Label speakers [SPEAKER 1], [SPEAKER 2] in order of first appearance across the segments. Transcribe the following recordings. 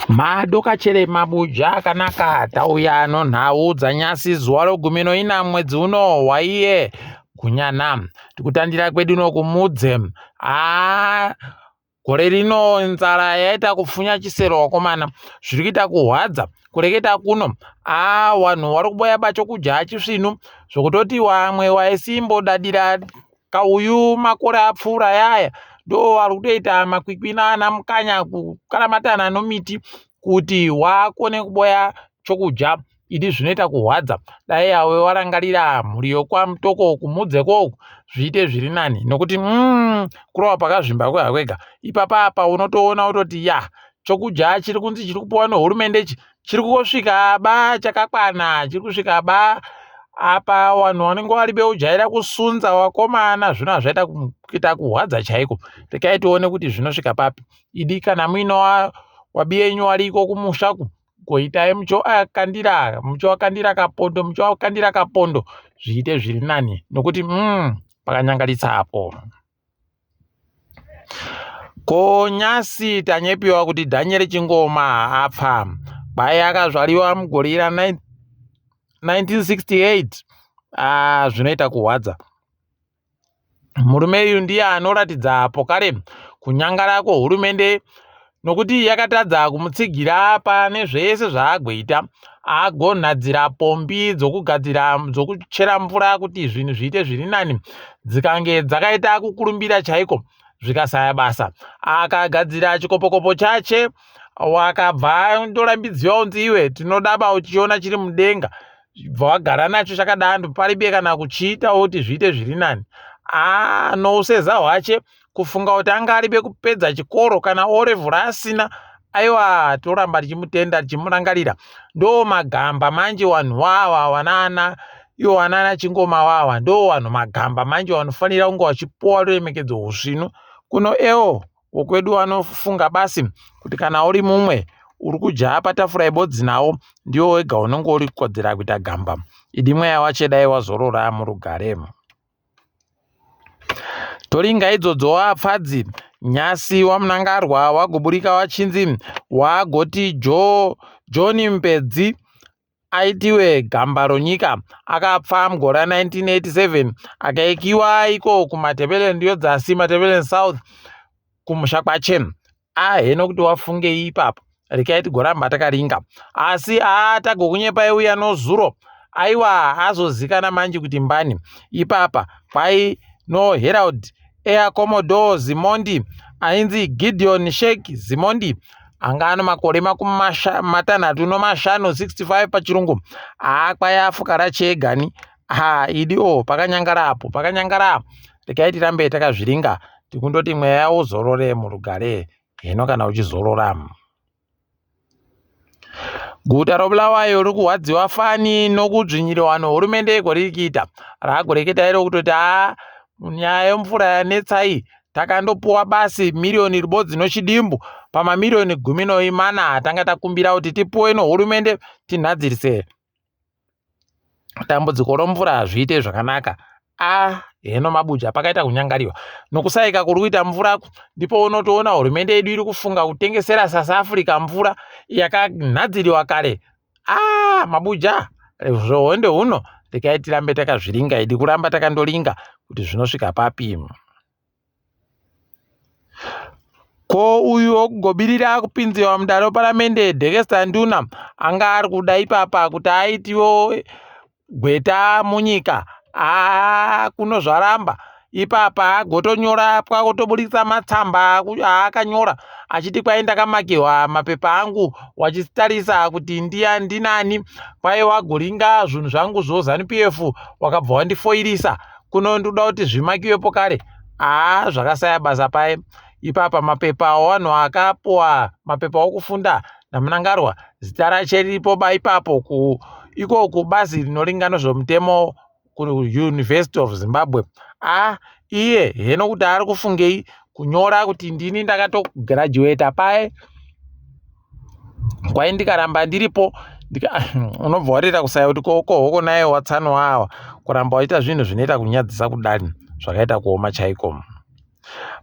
[SPEAKER 1] Madoka chere mabuja akanaka tauya anonhaudza nyasi zuwa rogumi noina mwedzi uno waiye kunyana tikutandira kwedu no kumudze gore rino nzara yaita kufunya chisero wakomana zviri kuita kuhwadza kureketa kuno wanhu vari kuboya bachokudya chisvinu zvokutoti wamwe waisimbodadira kauyu makore apfuura yaya ndo vari kutoita makwikwi naana mukanya kukaramatana nomiti kuti wakone kuboya chokudya idi zvinoita kuhwadza dai yawe warangarira mhuri yokwamutoko kumudzeko zviite zviri nani nokuti kurova pakazvimba kwega ipapa unotoona utoti chokudya chiri kunzi chiri kupiwa nehurumende chiri kusvika ba chakakwana chiri kusvika ba apa vanhu vanenge vari beujaira kusunza wakomana zvino zvaita kuita kuhwadza chaiko rekai tione kuti zvinosvika papi idi kana muino wabiyenyu wariko kumushaku goitai muchowakandira kapondo zviite zviri nani nokuti pakanyangaritsa apo. Ko nyasi tanyepiwa kuti Daniel Chingoma apfa bai akazvariwa mugore ra 1968 zvinoita kuhwadza. Murume uyu ndiye anoratidza apo kare kunyangara hurumende nokuti yakatadza kumutsigira pane zvese zvaagoita agonhadzira pombi dzokuchera mvura kuti zvinhu zviite zviri nani dzikange dzakaita kukurumbira chaiko zvikasaya basa akagadzira chikopokopo chache wakabva ndorambidziwa unzi iwe tinodaba uchiona chiri mudenga bva wagara nacho chakadando paribe kana kuchiita kuti zviite zviri nani nouseza hwache kufunga kuti anga aribe kupedza chikoro kana orevhura asina aiwa toramba tichimutenda tichimurangarira ndo magamba manje wanhu wawa wanana Chingoma wawa ndo wanhu magamba manje wanofanira kunge wachipuwa ruremekedzo husvinu kuno wokwedu wanofunga basi kuti kana uri mumwe uri kudya patafura ibodzi nawo ndiwo wega unenge uri kukodzera kuita gamba idi mweya wache dai wazorora murugaremo. Toringa idzodzo wapfadzi nyasi wamunangarwa wagoburika wachinzi wagoti John Mpedzi aitiwe gamba ronyika akapfa mugore 1987 akaikiwa iko kumatebele ndiyo dzasi matebele South kumusha kwache heno kuti wafunge ipapo rikaiti goramba takaringa asi tagokunyepai uya nozuro aiwa azozikana manje kuti mbani ipapa kwai no Herald Air Commodore Zimondi ainzi Gideon Sheikh Zimondi anga ano makore matanhatu nomashanu 65 pachirungu kwai afukara chegani idi pakanyangara rekai tirambe takazviringa tikundoti mweya uzorore murugare heno kana uchizorora. Guta roBulawayo riri kuhwadziwa fani nokudzvinyiriwa nehurumende yegore riri kuita raagoreketa iro kutoti nyaya yemvura yanetsai takandopuwa basi milioni ribodzi nochidimbu pamamilioni 14 tanga takumbira kuti tipuwe nehurumende tinhadzirise dambudziko romvura zviite zvakanaka heno mabuja pakaita kunyangariwa nokusaika kuri kuita mvura ndipo unotoona hurumende yedu iri kufunga kutengesera South Africa mvura yakanhadziriwa kare mabuja zvohonde huno rekai tirambe takazviringa idi kuramba takandoringa kuti zvinosvika papi. Ko uyu wokugobirira kupinziwa mudare paramende Dexter Nduna anga ari kuda ipapa kuti aitiwo gweta munyika kunozvaramba ipapa agotonyora kwakutoburitsa matsamba aakanyora achiti kwai ndakamakiwa mapepa angu wachitarisa kuti ndinani kwai wagoringa zvinhu zvangu ZANU-PF wakabva wandifoirisa kuno ndoda kuti zvimakiwepo kare zvakasaya basa paye ipapa mapepa awanhu akapuwa mapepa okufunda namunangarwa zita rache riripo ipapo iko kubazi rinoringana zvomutemo kuUniversity of Zimbabwe iye heno kuti ari kufungei kunyora kuti ndini ndakatograduata paye kwai ndikaramba ndiripo unobva warira kusaya kuti hoko naye watsano wawa kuramba waita zvinhu zvinoita kunyadzisa kudani zvakaita kuoma chaiko.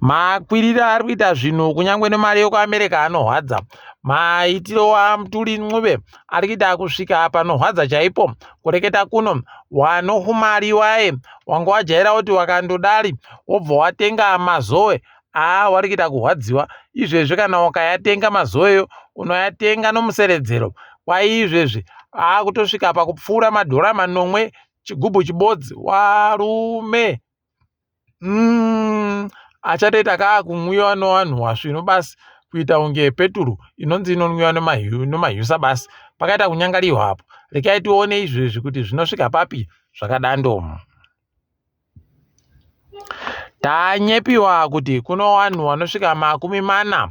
[SPEAKER 1] Makwirira ari kuita zvinhu kunyangwe nemari yokuAmerika anohwadza maitiro waMutuli Ncube ari kuita kusvika panorwadza chaipo. Kureketa kuno wanohumari waye wanga wajaira kuti wakandodari wobva watenga mazowe wari kuita kurwadziwa. Izvezvi kana ukayatenga mazoweyo unoyatenga nomuseredzero. Kwaizvezvi kutosvika pakupfuura madhora manomwe chigubhu chibodzi. Warume achatoita kaakumwiwa nevanhu wasvino basi kuita unge peturu inonzi inonwiwa nemahyusa basi. Pakaita kunyangariwa hapo. Rekai tione izvezvi kuti zvinosvika papi zvakadando. Tanyepiwa kuti kuno vanhu vanosvika 40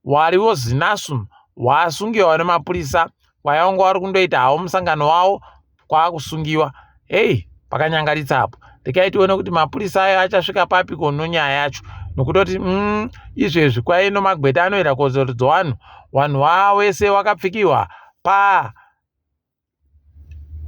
[SPEAKER 1] wariwo zinasu wasungiwa nemapurisa kwayanga wari kundoita hawo musangano wavo kwakusungiwa. Pakanyangaritsa hapo. Rekai tione kuti mapurisa ayo achasvika papi kononyaya yacho, nokutoti izvezvi kwaino magweta anoita kodzero dzevanhu. Vanhu wawese wakapfikiwa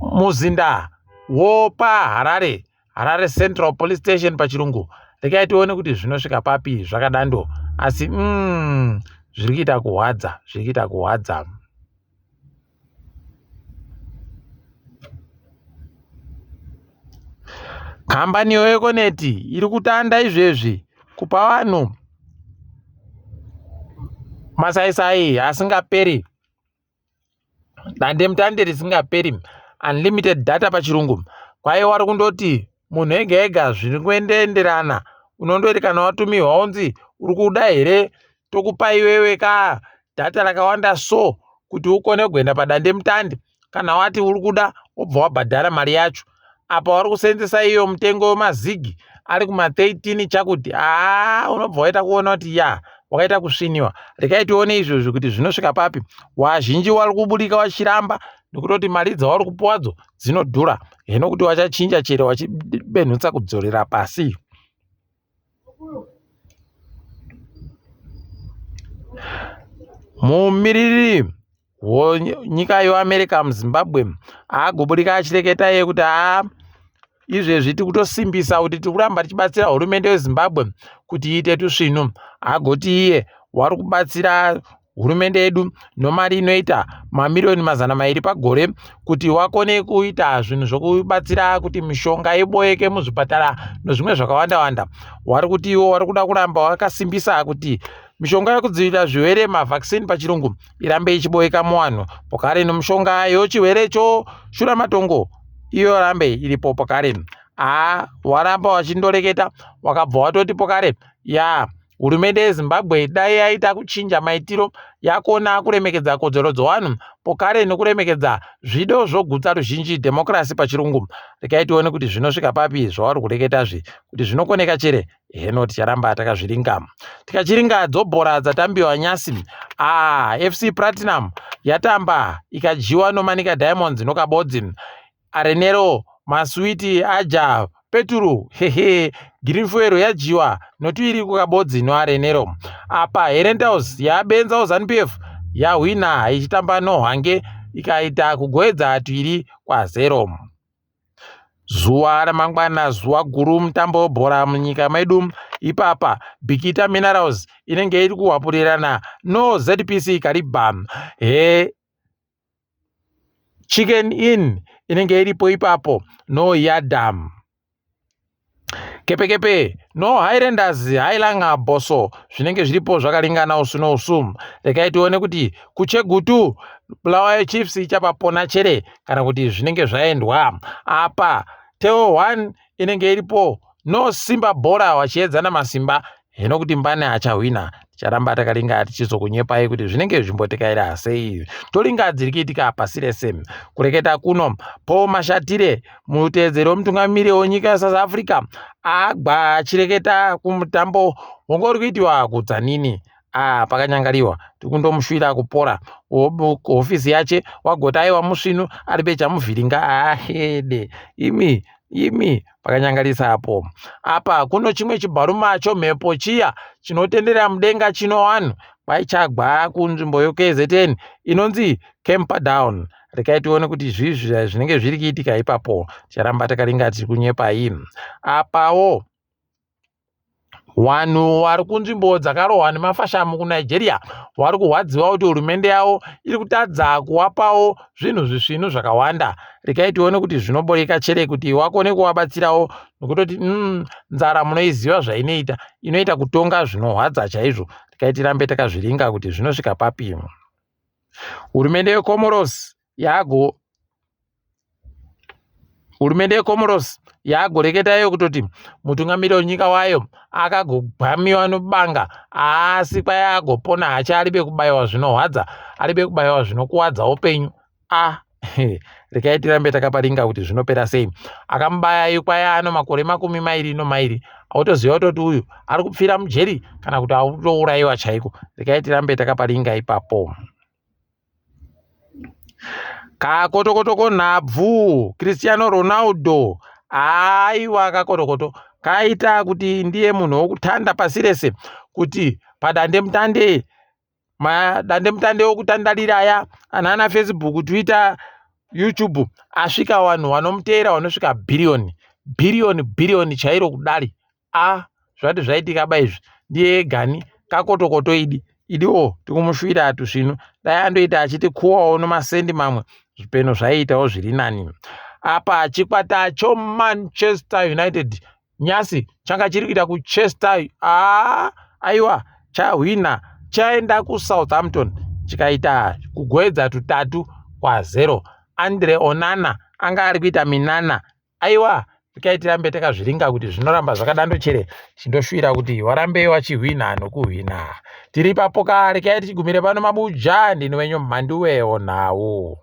[SPEAKER 1] muzinda wopaHarare Central Police Station pachirungu. Rekai tione kuti zvinosvika papi zvakadando. Asi zviri kuita kuhwadza. Kambani yeEconet iri kutanda izvezvi kupa vanhu masaisai asingaperi, dandemutande risingaperi, unlimited data pachirungu. Kwaye wari kundoti munhu ega ega zviri kuenderana unondoti kana watumirwa unzi uri kuda here tokupa iwewe data rakawanda so kuti ukone kuenda padandemutande. Kana wati uri kuda wobva wabhadhara mari yacho. Apa wari kusenzesa iyo mutengo wemazigi ari kuma13 chakuti unobva waita kuona kuti wakaita kusviniwa. Rekai tione izvozvo kuti zvinosvika papi. Wazhinji wari kuburika wachiramba nokutoti mari dzawari kupuwadzo dzinodhura. Hino kuti wachachinja chere wachibenhutsa kudzorera pasi. Mumiriri wenyika yeAmerica muZimbabwe agoburika achireketa iye kuti izvezvi tiri kutosimbisa kuti tiri kuramba tichibatsira hurumende yeZimbabwe kuti iite tusvinu. Agoti iye wari kubatsira hurumende yedu nomari inoita mamiliyoni 200 pagore kuti wakone kuita zvinhu zvokubatsira kuti mishonga iboyeke muzvipatara nezvimwe zvakawanda. Wari kuti iwo wari kuda kuramba wakasimbisa kuti mishonga yekudzivirira zvirwere mavhaccine pachirungu irambe ichiboyeka muvanhu. Pokare nemishonga yochirwerecho shuramatongo iyo rambe iripo pokare. Waramba wachindoreketa wakabva watoti pokare hurumende yeZimbabwe dai yaita kuchinja maitiro yakona kuremekedza kodzero dzevanhu pokare nekuremekedza zvido zvogutsa ruzhinji democracy pachirungu. Rekai tione kuti zvinosvika papi zvavari kureketazvi kuti zvinokoneka chere. Heno ticharamba takazviringa. Tikachiringa dzobhora dzatambiwa nyasi. FC Platinum yatamba ikajiwa noManika Diamonds nokabodzi. Arenero Maswiti aja Peturu Green Fuel yajiwa notuiri kukabodzi noArenero. Apa Herentals yabenza ZANU-PF yahwina ichitamba noHwange ikaita kugoedza 2-0. Zuva ramangwana zuva guru mutambo webhora munyika medu. Ipapa Bikita Minerals inenge iri kuhwapurirana noZPC Kariba. Chicken Inn inenge iripo ipapo noYadam. Kepekepe no Highlanders Hailanga Boso zvinenge zviripo zvakaringana usu nousu. Rekai tione kuti kuChegutu Bulawayo Chiefs ichapapona chere kana kuti zvinenge zvaendwa. Apa Teo 1 inenge iripo no Simba Bora wachiedzana masimba. Hino kuti mbane achahwina. Ticharamba takaringa tichizokunyepai kuti zvinenge zvimbotekaira sei. Toringa dziri kuitika pasi rese. Kureketa kuno Paul Mashatile muteedzeri wemutungamiri wenyika yeSouth Africa agba achireketa kumutambo wanga uri kuitiwa kuTzanini. Pakanyangariwa tikundomusvira kupora hofisi yache wagota aiwa musvinu ari bechamuvhiringa hede imi pakanyangarisa apo. Apa kuno chimwe chibharuma chomhepo chiya chinotendera mudenga chino vanhu kwaichagwa kunzvimbo yeKZN inonzi Camperdown. Rekai tione kuti zvizvi zvinenge zviri kuitika ipapo. Ticharamba takaringa tiri kunyepai. Apawo Vanhu vari kunzvimbo dzakarohwa nemafashamu kuNigeria vari kurwadziwa kuti hurumende yavo iri kutadza kuvapawo zvinhu zvisvinu zvakawanda. Regai tione kuti zvinoboreka chere kuti wakone kuvabatsirawo, nokutoti nzara munoiziva zvainoita, inoita kutonga zvinorwadza chaizvo. Regai tirambe takazviringa kuti zvinosvika papi. Hurumende yeComoros yagoreketayo kutoti mutungamiriri wenyika wayo akagogwamiwa nobanga, asi kwaya agopona hacha, ari bekubayiwa zvinorwadza, ari bekubayiwa zvinokuwadza upenyu. Regai tirambe takaparinga kuti zvinopera sei. Akamubaya kwaya ano makore 20 autoziva kuti uyu ari kupfira mujeri kana kuti akutourayiwa chaiko. Regai tirambe takaparinga ipapo. Kakotokotoko nhabvu Cristiano Ronaldo, aiwa kakotokoto kaita kuti ndiye munhu wokutanda pasi rese, kuti padandemutande wokutandalira aya ana Facebook, Twitter, YouTube asvika vanhu vanomutevera vanosvika bhiriyoni chairo kudari. Zvati zvaitika baizvi ndiye gani kakotokoto idiwo tikumushuvira tusvinu, dai andoita achitikuwawo nomasendi mamwe, zvipenyu zvaiitawo zviri nani. Apa chikwata choManchester United nyasi changa chiri kuita kuChester, aiwa chahwina, chaenda kuSouthampton chikaita kugoedza 3-0. Andre Onana anga ari kuita minana. Aiwa, regai tirambe takazviringa kuti zvinoramba zvakadando chere, chindoshuvira kuti warambe wachihwina nokuhwina. Tiri papoka, regai tichigumire pano mabuja. Ndini wenyu Mhanduwe Onhawu.